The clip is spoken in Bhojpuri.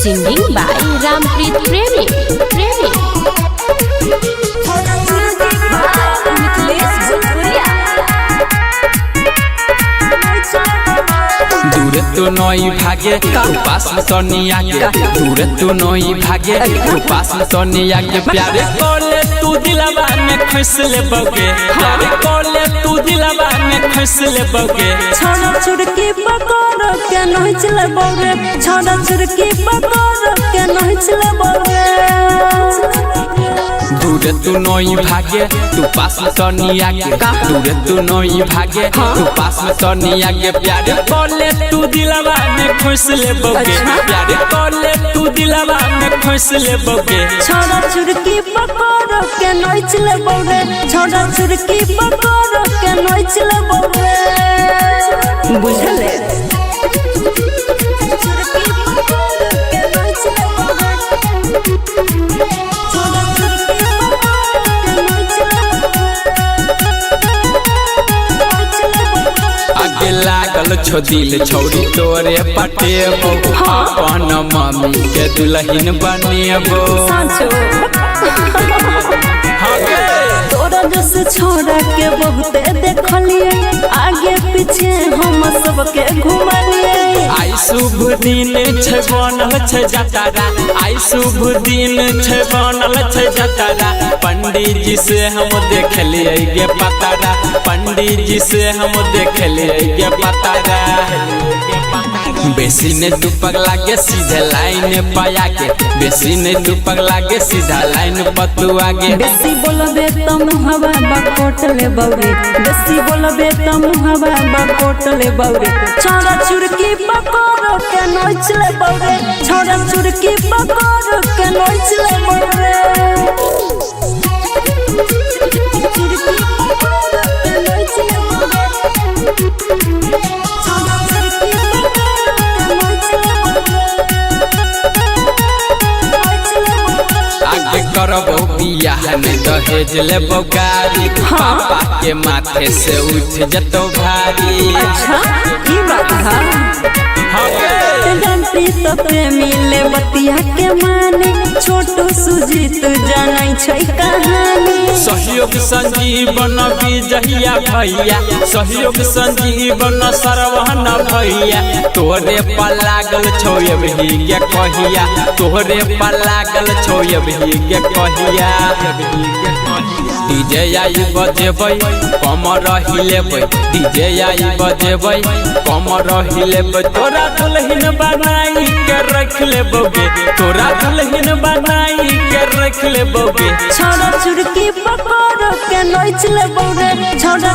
Singing by Rampreet Premi. दूर तो नई भागे पास में सोनिया के दूर तो नई भागे पास में सोनिया के प्यारे कोले तू दिलवा में खुश ले बगे प्यारे कोले तू दिलवा में खुश ले बगे छोड़ा छुड़की पकड़ के नहीं चले बोगे छोड़ा छुड़की पकड़ के नहीं चले बोगे दूर तू नई भागे तू पास में सोनिया के दूर तू नई भागे तू पास में सोनिया के प्यारे कोले तू दिलवा में खुश ले बगे प्यारे कोले तू दिलवा में खुश ले बगे छोड़ा छुड़की पकड़ के नहीं चले बोगे छोड़ा छुड़की पकड़ के नहीं चले बोगे बुझले आगे लागल छो दिल छौरी तोरे पटेबो अपन मम्मी के दुल्हन बनेबो तोरा जैसे छोड़ा के बहुते देखलिए आगे पीछे हम सबके घुमलिए आई शुभ दिन छै बनल छै जतारा आई शुभ दिन छै बनल छै जतारा पंडित जी से हम देखलिए गे पतारा पंडित जी से हम देखलिए गे पतारा बेसी ने तू पगला के सीधे लाइन पाया के बेसी ने तू पगला के सीधा लाइन पतु आगे बेसी बोलबे तुम हवा बकोट ले बौरे बेसी बोलबे तुम हवा बकोट ले बौरे छोड़ा छुड़की पकड़ के नोच ले बौरे छोड़ा छुड़की पकड़ के नोच ले बौरे आगे करबो बियाह में दहेज लेबो गाड़ी पापा के माथे से उठ जतो भारी अच्छा ई बात है तो प्रेमी ले बतिया के माने छोटू सुजीत जानै छै कहानी सहयोग संजीवन विजहिया भैया सहयोग संजीवन सरवहन भैया तोरे पर लागल छौ अभी के कहिया तोरे पर लागल छौ अभी के कहिया डीजे आई बजेबै कमर हिलेबै डीजे आई बजेबै कमर हिलेबै तोरा दुल्हन बनाई के रख लेबोगे तोरा दुल्हन बनाई के रख लेबोगे छोड़ा छुड़की पकड़ के नोच ले बौरे छोड़ा